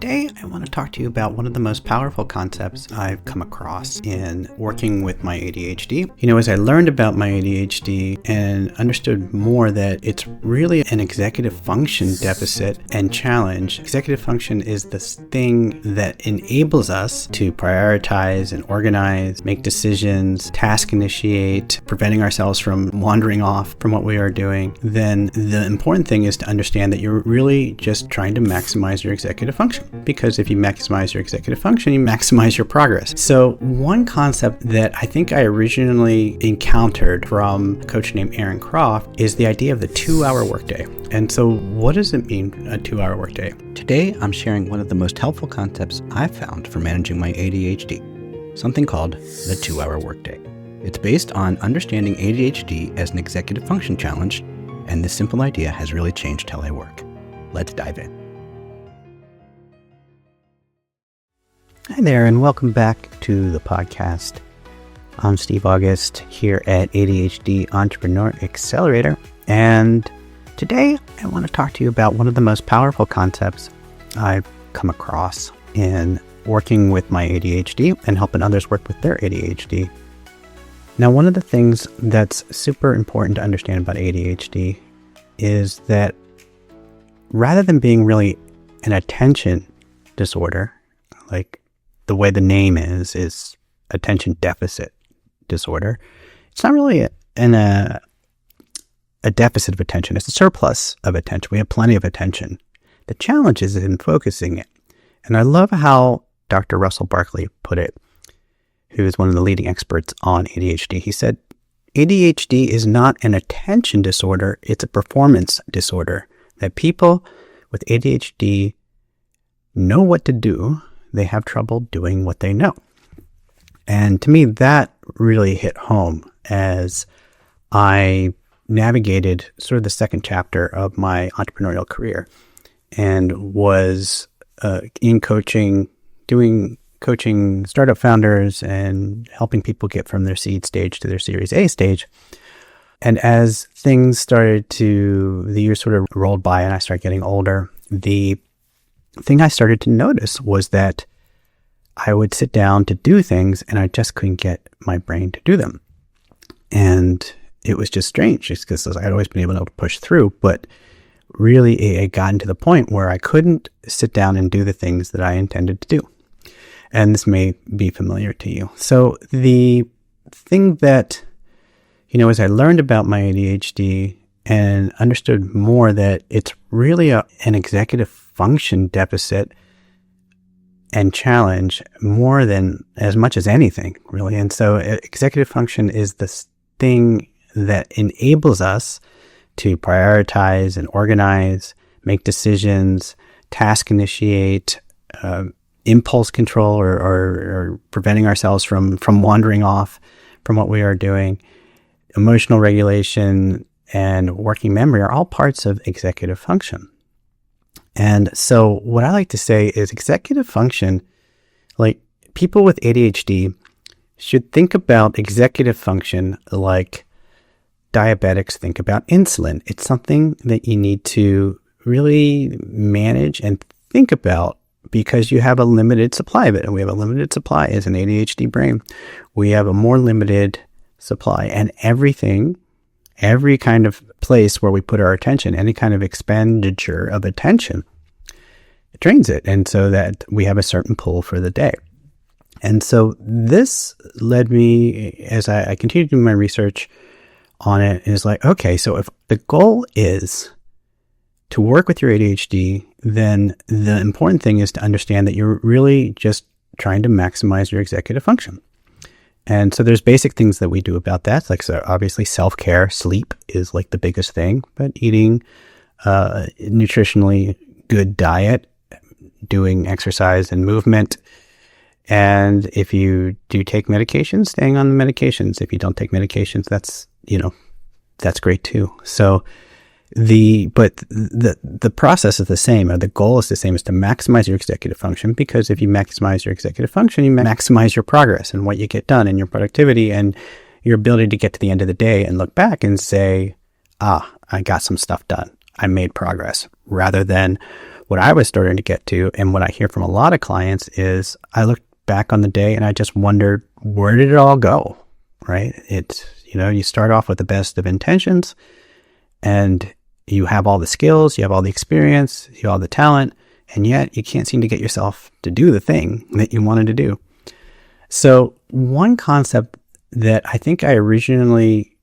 Today, I want to talk to you about one of the most powerful concepts I've come across in working with my ADHD. As I learned about my ADHD and understood more that it's really an executive function deficit and challenge. Executive function is this thing that enables us to prioritize and organize, make decisions, task initiate, preventing ourselves from wandering off from what we are doing. Then the important thing is to understand that you're really just trying to maximize your executive function. Because if you maximize your executive function, you maximize your progress. So one concept that I think I originally encountered from a coach named Aaron Croft is the idea of the 2-hour workday. And so what does it mean, a 2-hour workday? Today, I'm sharing one of the most helpful concepts I've found for managing my ADHD, something called the 2-hour workday. It's based on understanding ADHD as an executive function challenge, and this simple idea has really changed how I work. Let's dive in. Hi there, and welcome back to the podcast. I'm Steve August here at ADHD Entrepreneur Accelerator, and today I want to talk to you about one of the most powerful concepts I've come across in working with my ADHD and helping others work with their ADHD. Now, one of the things that's super important to understand about ADHD is that rather than being really an attention disorder, like the way the name is attention deficit disorder, it's not really a deficit of attention. It's a surplus of attention. We have plenty of attention. The challenge is in focusing it. And I love how Dr. Russell Barkley put it, who is one of the leading experts on ADHD. He said, ADHD is not an attention disorder, it's a performance disorder. That people with ADHD know what to do, they have trouble doing what they know. And to me, that really hit home as I navigated sort of the second chapter of my entrepreneurial career and was in coaching, doing coaching startup founders and helping people get from their seed stage to their Series A stage. And as things the years sort of rolled by and I started getting older, the thing I started to notice was that I would sit down to do things and I just couldn't get my brain to do them. And it was just strange just because I'd always been able to push through, but really it had gotten to the point where I couldn't sit down and do the things that I intended to do. And this may be familiar to you. So the thing that, as I learned about my ADHD and understood more that it's really an executive function deficit and challenge more than as much as anything, really. And so executive function is this thing that enables us to prioritize and organize, make decisions, task initiate, impulse control or preventing ourselves from wandering off from what we are doing, emotional regulation, and working memory are all parts of executive function. And so what I like to say is executive function, like people with ADHD should think about executive function like diabetics think about insulin. It's something that you need to really manage and think about because you have a limited supply of it. And we have a limited supply as an ADHD brain. We have a more limited supply, and every kind of place where we put our attention, any kind of expenditure of attention, it drains it. And so that we have a certain pull for the day. And so this led me, as I continued doing my research on it, is like, okay, so if the goal is to work with your ADHD, then the important thing is to understand that you're really just trying to maximize your executive function. And so there's basic things that we do about that. Like, so obviously self-care, sleep is like the biggest thing, but eating nutritionally good diet, doing exercise and movement. And if you do take medications, staying on the medications. If you don't take medications, that's great too. So the process is the same, or the goal is the same, is to maximize your executive function, because if you maximize your executive function, you maximize your progress and what you get done and your productivity and your ability to get to the end of the day and look back and say, I got some stuff done. I made progress, rather than what I was starting to get to, and what I hear from a lot of clients, is I look back on the day and I just wondered, where did it all go? Right? You start off with the best of intentions, and you have all the skills, you have all the experience, you have all the talent, and yet you can't seem to get yourself to do the thing that you wanted to do. So one concept that I think I originally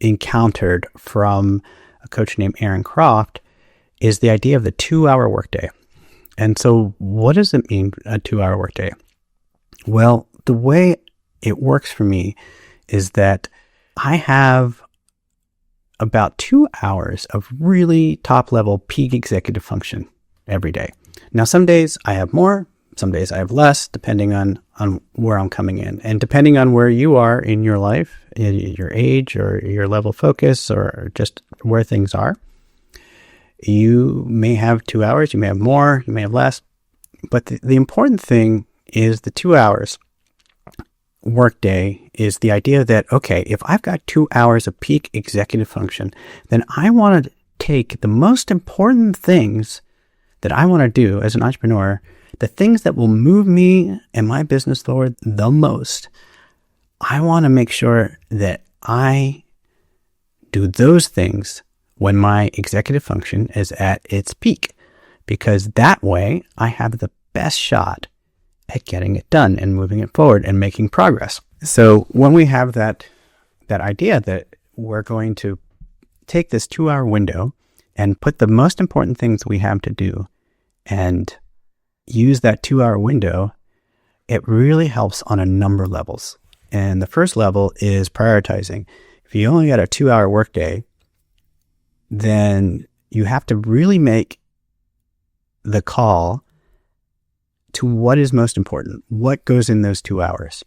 encountered from a coach named Aaron Croft is the idea of the 2-hour workday. And so what does it mean, a 2-hour workday? Well, the way it works for me is that I have about 2 hours of really top level peak executive function every day. Now, some days I have more, some days I have less, depending on where I'm coming in. And depending on where you are in your life, your age or your level of focus, or just where things are, you may have 2 hours, you may have more, you may have less. But the important thing is the 2 hours workday is the idea that, okay, if I've got 2 hours of peak executive function, then I want to take the most important things that I want to do as an entrepreneur, the things that will move me and my business forward the most. I want to make sure that I do those things when my executive function is at its peak, because that way I have the best shot at getting it done and moving it forward and making progress. So when we have that idea that we're going to take this 2-hour window and put the most important things we have to do and use that 2-hour window, it really helps on a number of levels. And the first level is prioritizing. If you only got a 2-hour workday, then you have to really make the call to what is most important, what goes in those 2 hours,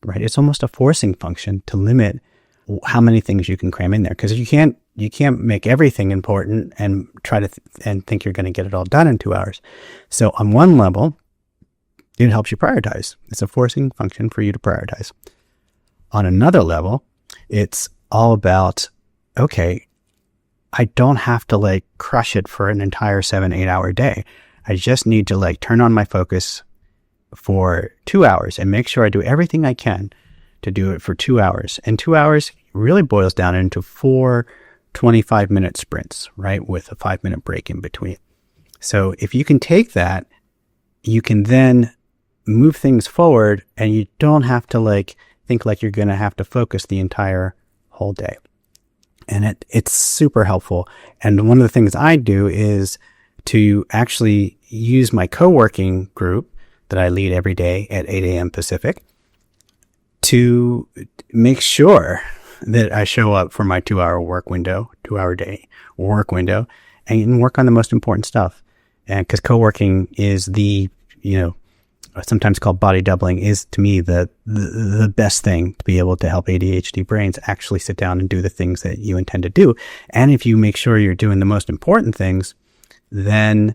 right? It's almost a forcing function to limit how many things you can cram in there, because you can't make everything important and try to and think you're going to get it all done in 2 hours. So on one level, it helps you prioritize. It's a forcing function for you to prioritize. On another level, it's all about, okay, I don't have to crush it for an entire 7-8 hour day. I just need to turn on my focus for 2 hours and make sure I do everything I can to do it for 2 hours. And 2 hours really boils down into 4 25-minute sprints, right? With a 5-minute break in between. So if you can take that, you can then move things forward, and you don't have to think like you're going to have to focus the entire whole day. And it's super helpful. And one of the things I do is to actually use my co-working group that I lead every day at 8 a.m. Pacific to make sure that I show up for my 2-hour day work window, and work on the most important stuff. And because co-working is sometimes called body doubling, is to me the best thing to be able to help ADHD brains actually sit down and do the things that you intend to do. And if you make sure you're doing the most important things, then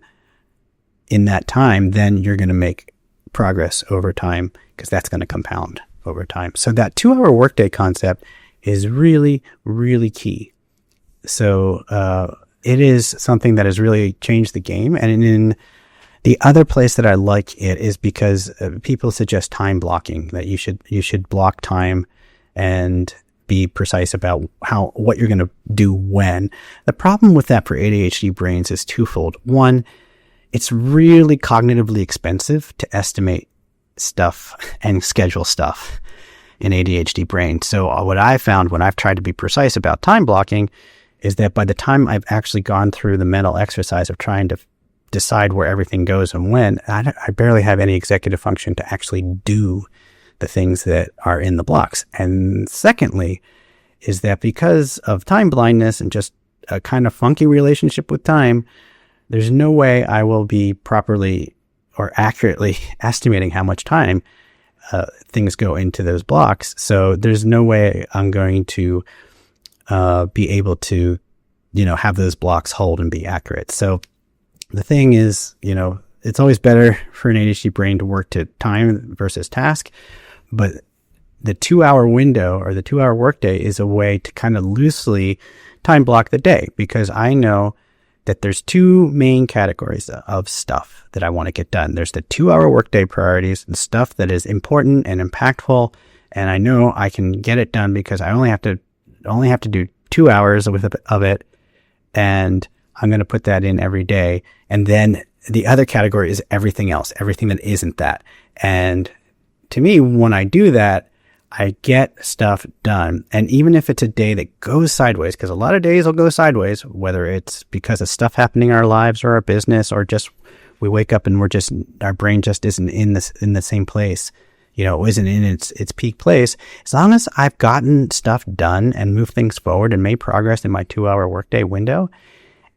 in that time, then you're going to make progress over time, because that's going to compound over time. So that 2-hour workday concept is really, really key. So it is something that has really changed the game. And in the other place that I like it is because people suggest time blocking, that you should block time and be precise about what you're going to do when. The problem with that for ADHD brains is twofold. One, it's really cognitively expensive to estimate stuff and schedule stuff in ADHD brains. So what I found when I've tried to be precise about time blocking is that by the time I've actually gone through the mental exercise of trying to decide where everything goes and when, I barely have any executive function to actually do the things that are in the blocks. And secondly, is that because of time blindness and just a kind of funky relationship with time, there's no way I will be properly or accurately estimating how much time things go into those blocks. So there's no way I'm going to be able to, have those blocks hold and be accurate. So the thing is, it's always better for an ADHD brain to work to time versus task, but the 2-hour window or the 2-hour workday is a way to kind of loosely time block the day, because I know that there's two main categories of stuff that I want to get done. There's the 2-hour workday priorities, the stuff that is important and impactful, and I know I can get it done because I only have to do 2 hours of it, and I'm going to put that in every day. And then the other category is everything else, everything that isn't that. And to me, when I do that, I get stuff done. And even if it's a day that goes sideways, because a lot of days will go sideways, whether it's because of stuff happening in our lives or our business, or just we wake up and our brain just isn't in the same place, isn't in its peak place. As long as I've gotten stuff done and moved things forward and made progress in my 2-hour workday window,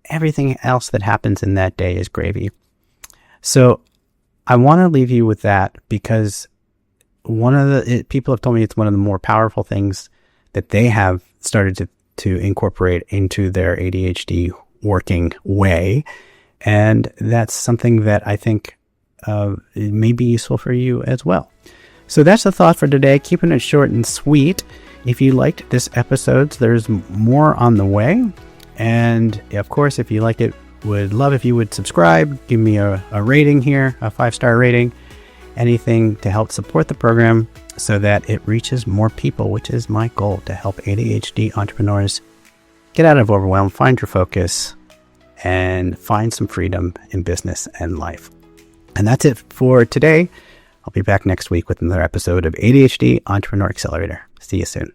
everything else that happens in that day is gravy. So I want to leave you with that, because people have told me it's one of the more powerful things that they have started to incorporate into their ADHD working way. And that's something that I think it may be useful for you as well. So that's the thought for today, keeping it short and sweet. If you liked this episode, there's more on the way. And of course, if you liked it, would love if you would subscribe, give me a rating here, a 5-star rating, anything to help support the program so that it reaches more people, which is my goal, to help ADHD entrepreneurs get out of overwhelm, find your focus, and find some freedom in business and life. And that's it for today. I'll be back next week with another episode of ADHD Entrepreneur Accelerator. See you soon.